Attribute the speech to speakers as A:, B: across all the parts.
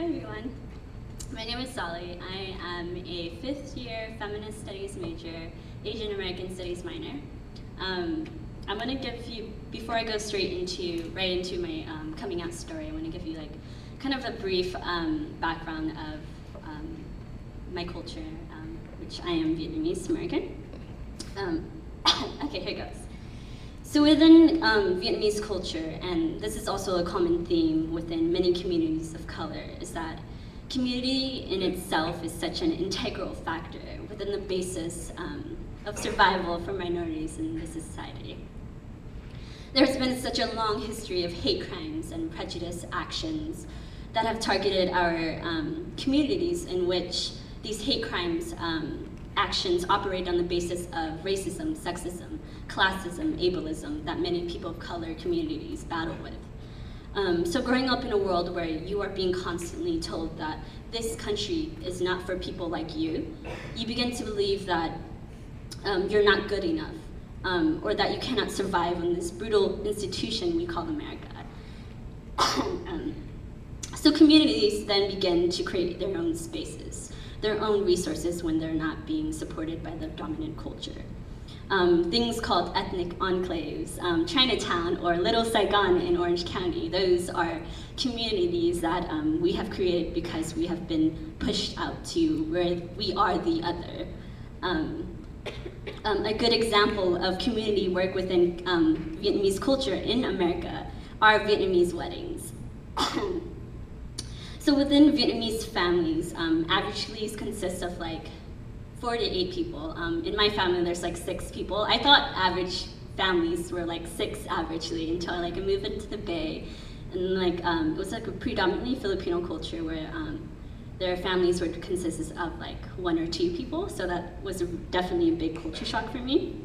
A: everyone. My name is Sally. I am a fifth-year feminist studies major, Asian American studies minor. I'm going to give you, before I go right into my coming out story, I want to give you kind of a brief background of my culture, which I am Vietnamese American. Okay, here goes. So within Vietnamese culture, and this is also a common theme within many communities of color, is that community in itself is such an integral factor within the basis of survival for minorities in this society. There's been such a long history of hate crimes and prejudice actions that have targeted our communities, in which these hate crimes actions operate on the basis of racism, sexism, classism, ableism that many people of color communities battle with. So growing up in a world where you are being constantly told that this country is not for people like you, you begin to believe that you're not good enough, or that you cannot survive in this brutal institution we call America. So communities then begin to create their own spaces, their own resources when they're not being supported by the dominant culture. Things called ethnic enclaves, Chinatown or Little Saigon in Orange County, those are communities that we have created because we have been pushed out to where we are the other. A good example of community work within Vietnamese culture in America are Vietnamese weddings. So within Vietnamese families, averagely consist of 4 to 8 people. In my family, there's 6 people. I thought average families were 6 averagely until I moved into the Bay, and it was a predominantly Filipino culture where their families were consisted of 1 or 2 people. So that was definitely a big culture shock for me.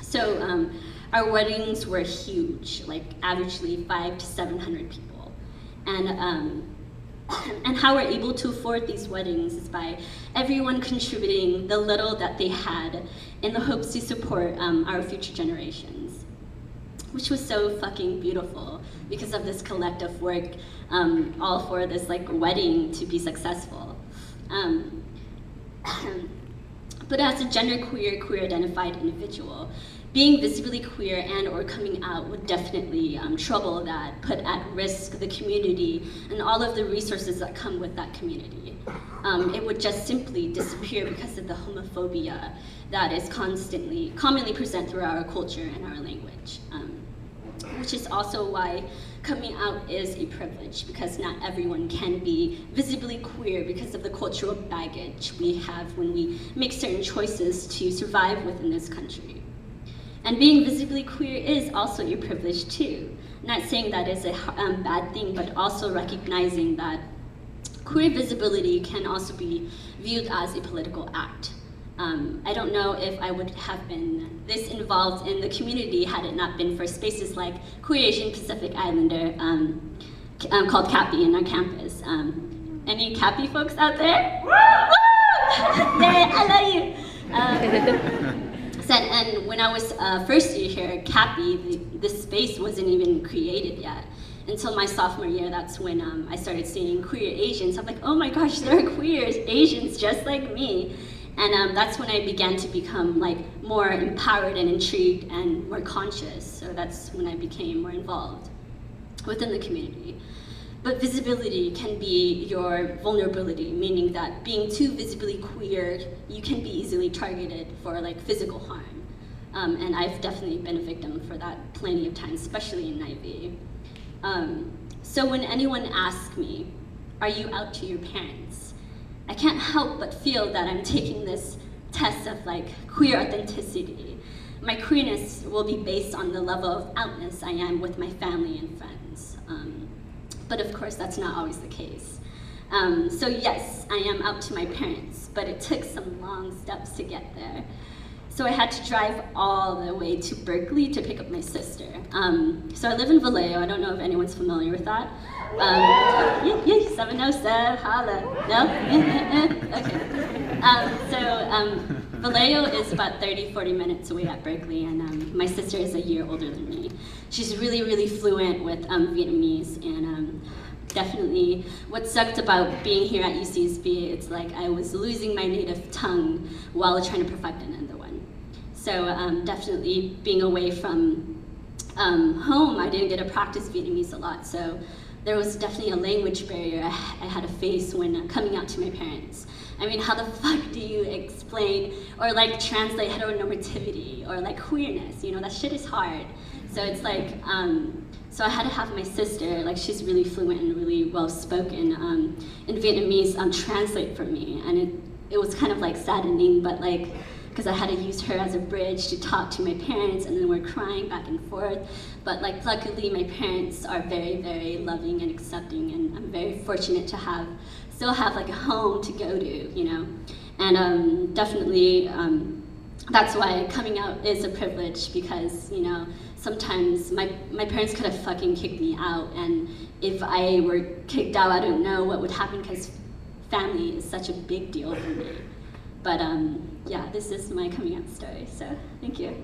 A: So our weddings were huge, averagely 500 to 700 people, and how we're able to afford these weddings is by everyone contributing the little that they had in the hopes to support our future generations, which was so fucking beautiful because of this collective work, all for this wedding to be successful. But as a genderqueer, queer-identified individual, being visibly queer and or coming out would definitely trouble that, put at risk the community and all of the resources that come with that community. It would just simply disappear because of the homophobia that is commonly present throughout our culture and our language. Which is also why coming out is a privilege, because not everyone can be visibly queer because of the cultural baggage we have when we make certain choices to survive within this country. And being visibly queer is also a privilege too. Not saying that is a bad thing, but also recognizing that queer visibility can also be viewed as a political act. I don't know if I would have been this involved in the community had it not been for spaces like Queer Asian Pacific Islander called CAPI in our campus. Any CAPI folks out there? Yeah, I love you! And when I was first year here at CAPI, this space wasn't even created yet. Until my sophomore year, that's when I started seeing queer Asians. I'm like, oh my gosh, there are queer Asians just like me. And that's when I began to become more empowered and intrigued and more conscious. So that's when I became more involved within the community. But visibility can be your vulnerability, meaning that being too visibly queer, you can be easily targeted for physical harm. And I've definitely been a victim for that plenty of times, especially in Ivy. So when anyone asks me, are you out to your parents? I can't help but feel that I'm taking this test of queer authenticity. My queerness will be based on the level of outness I am with my family and friends. But of course, that's not always the case. So yes, I am out to my parents, but it took some long steps to get there. So I had to drive all the way to Berkeley to pick up my sister. So I live in Vallejo. I don't know if anyone's familiar with that. Yeah, 707, holla. No? Okay. Vallejo is about 30-40 minutes away at Berkeley, and my sister is a year older than me. She's really, really fluent with Vietnamese, and definitely what sucked about being here at UCSB. It's like I was losing my native tongue while trying to perfect another one. So definitely being away from home, I didn't get to practice Vietnamese a lot. So there was definitely a language barrier I had to face when coming out to my parents. I mean, how the fuck do you explain or like translate heteronormativity or like queerness? You know, that shit is hard. So it's like, so I had to have my sister, like she's really fluent and really well spoken in Vietnamese, translate for me. And it was kind of like saddening, but like, because I had to use her as a bridge to talk to my parents, and then we're crying back and forth. But like, luckily my parents are very, very loving and accepting, and I'm very fortunate to still have like a home to go to, you know? And definitely, that's why coming out is a privilege, because, you know, sometimes my parents could have fucking kicked me out, and if I were kicked out, I don't know what would happen, because family is such a big deal for me. But yeah, this is my coming out story, so thank you.